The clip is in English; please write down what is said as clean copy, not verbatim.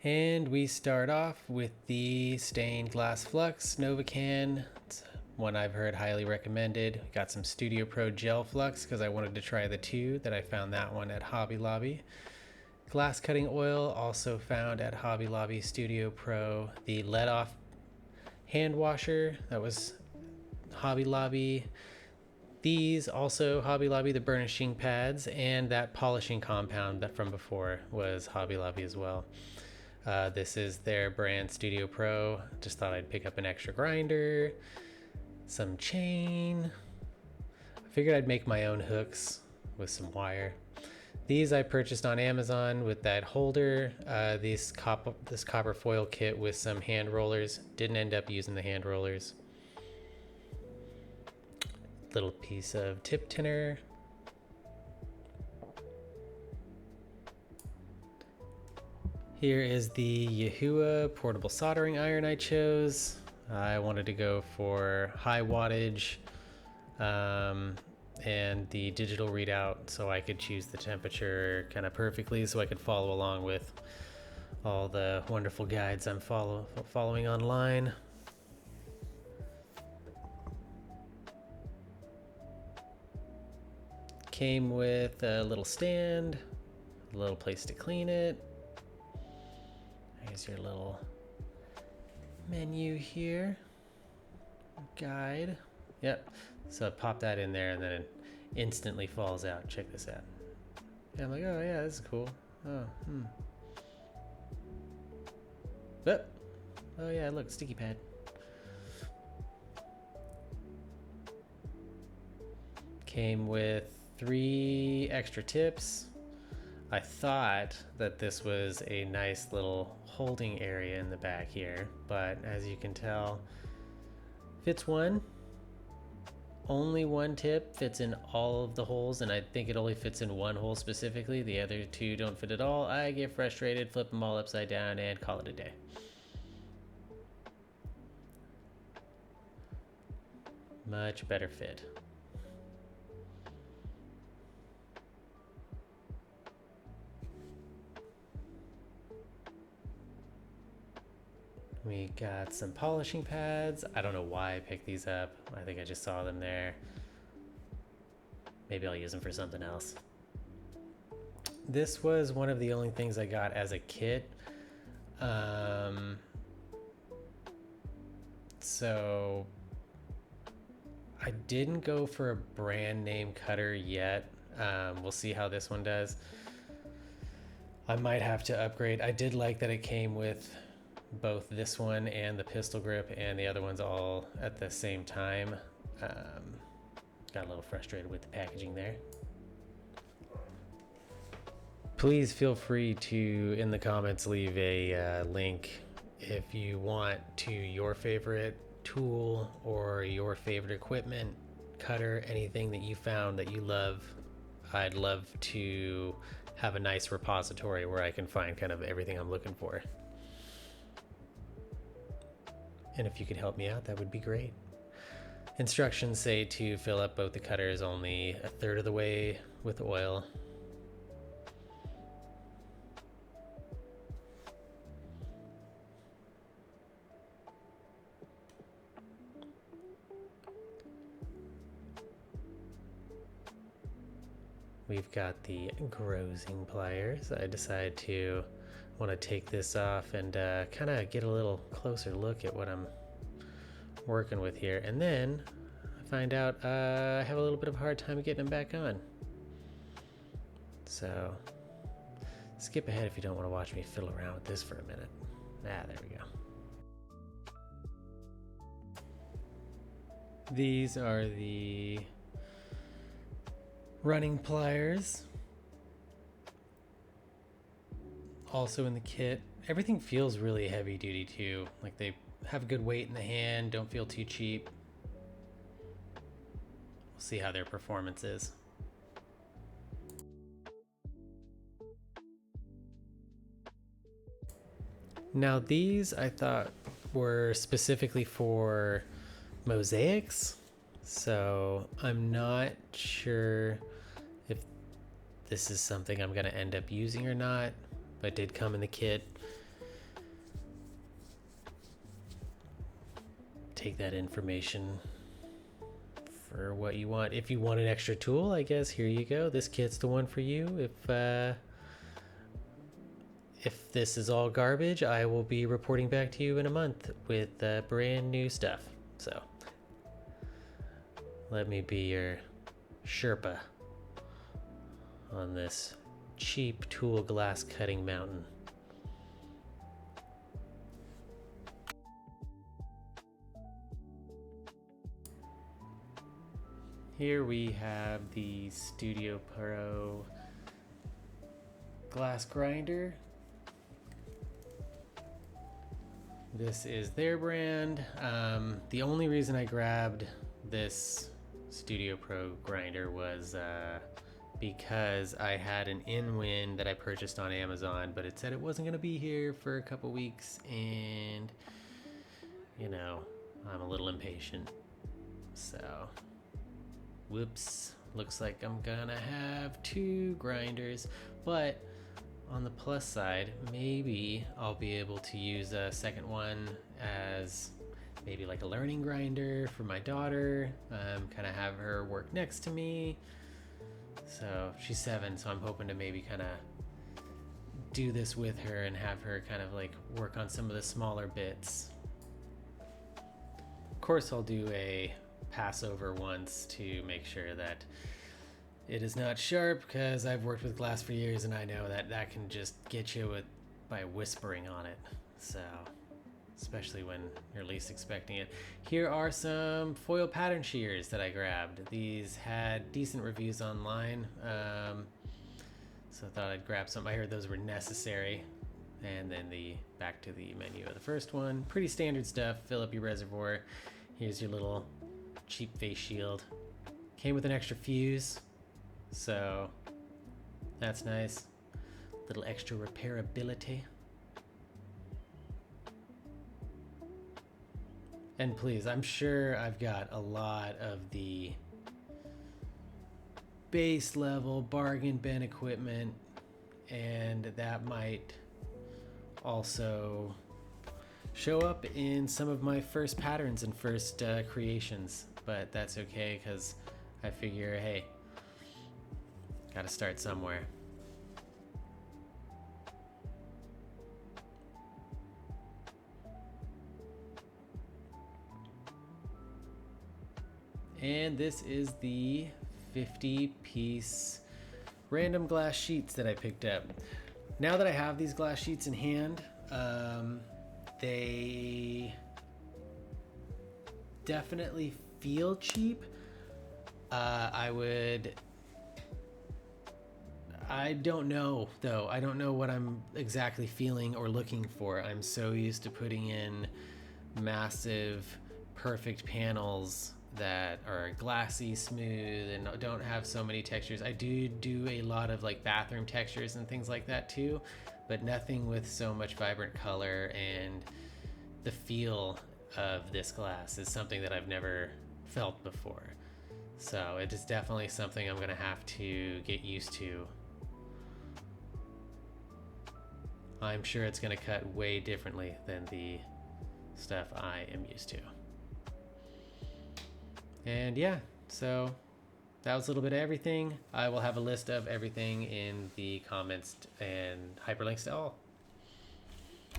And we start off with the stained glass flux Novacan. It's one I've heard highly recommended. Got some Studio Pro gel flux because I wanted to try the two that I found that one at Hobby Lobby. Glass cutting oil also found at Hobby Lobby Studio Pro. The let off hand washer, that was Hobby Lobby. These also Hobby Lobby, the burnishing pads, and that polishing compound that from before was Hobby Lobby as well. This is their brand Studio Pro. Just thought I'd pick up an extra grinder, some chain. I figured I'd make my own hooks with some wire. These I purchased on Amazon with that holder. This copper foil kit with some hand rollers. Didn't end up using the hand rollers. Little piece of tip tinner. Here is the Yahuwah portable soldering iron I chose. I wanted to go for high wattage and the digital readout so I could choose the temperature kind of perfectly so I could follow along with all the wonderful guides I'm following online. Came with a little stand, a little place to clean it. Here's your little menu here, guide. Yep, so I pop that in there and then it instantly falls out. Check this out. Yeah, I'm like, oh yeah, this is cool. Oh, oh yeah, look, sticky pad. Came with 3 extra tips. I thought that this was a nice little holding area in the back here, but as you can tell, fits one. Only one tip fits in all of the holes, and I think it only fits in one hole specifically. The other 2 don't fit at all. I get frustrated, flip them all upside down, and call it a day. Much better fit. We got some polishing pads. I don't know why I picked these up. I think I just saw them there. Maybe I'll use them for something else. This was one of the only things I got as a kit. So I didn't go for a brand name cutter yet. We'll see how this one does. I might have to upgrade. I did like that it came with both this one and the pistol grip, and the other ones all at the same time. Got a little frustrated with the packaging there. Please feel free to, in the comments, leave a link if you want to your favorite tool or your favorite equipment, cutter, anything that you found that you love. I'd love to have a nice repository where I can find kind of everything I'm looking for. And if you could help me out, that would be great. Instructions say to fill up both the cutters only a third of the way with oil. We've got the grozing pliers. I decided to want to take this off and kind of get a little closer look at what I'm working with here. And then I find out I have a little bit of a hard time getting them back on. So skip ahead if you don't want to watch me fiddle around with this for a minute. There we go. These are the running pliers, also in the kit. Everything feels really heavy duty too. Like they have a good weight in the hand, don't feel too cheap. We'll see how their performance is. Now these I thought were specifically for mosaics, so I'm not sure if this is something I'm going to end up using or not, but it did come in the kit. take that information for what you want. If you want an extra tool, I guess here you go. This kit's the one for you. If this is all garbage, I will be reporting back to you in a month with brand new stuff. So let me be your Sherpa on this cheap tool glass cutting mountain. Here we have the Studio Pro glass grinder. This is their brand. The only reason I grabbed this Studio Pro grinder was because I had an in-wind that I purchased on Amazon, but it said it wasn't gonna be here for a couple weeks, and you know, I'm a little impatient. So, whoops, looks like I'm gonna have 2 grinders, but on the plus side, maybe I'll be able to use a second one as maybe like a learning grinder for my daughter, kind of have her work next to me. So she's 7, so I'm hoping to maybe kind of do this with her and have her kind of like work on some of the smaller bits. Of course, I'll do a passover once to make sure that it is not sharp, because I've worked with glass for years and I know that that can just get you by whispering on it. So, especially when you're least expecting it. Here are some foil pattern shears that I grabbed. These had decent reviews online, so I thought I'd grab some. I heard those were necessary. And then back to the menu of the first one. Pretty standard stuff. Fill up your reservoir. Here's your little cheap face shield. Came with an extra fuse, so that's nice. Little extra repairability. And please, I'm sure I've got a lot of the base level bargain bin equipment, and that might also show up in some of my first patterns and first creations, but that's okay, because I figure, hey, gotta start somewhere. And this is the 50-piece random glass sheets that I picked up. Now that I have these glass sheets in hand, they definitely feel cheap. I don't know though. I don't know what I'm exactly feeling or looking for. I'm so used to putting in massive, perfect panels that are glassy, smooth, and don't have so many textures. I do a lot of like bathroom textures and things like that too, but nothing with so much vibrant color, and the feel of this glass is something that I've never felt before. So it is definitely something I'm gonna have to get used to. I'm sure it's gonna cut way differently than the stuff I am used to. And yeah, so that was a little bit of everything. I will have a list of everything in the comments and hyperlinks to all.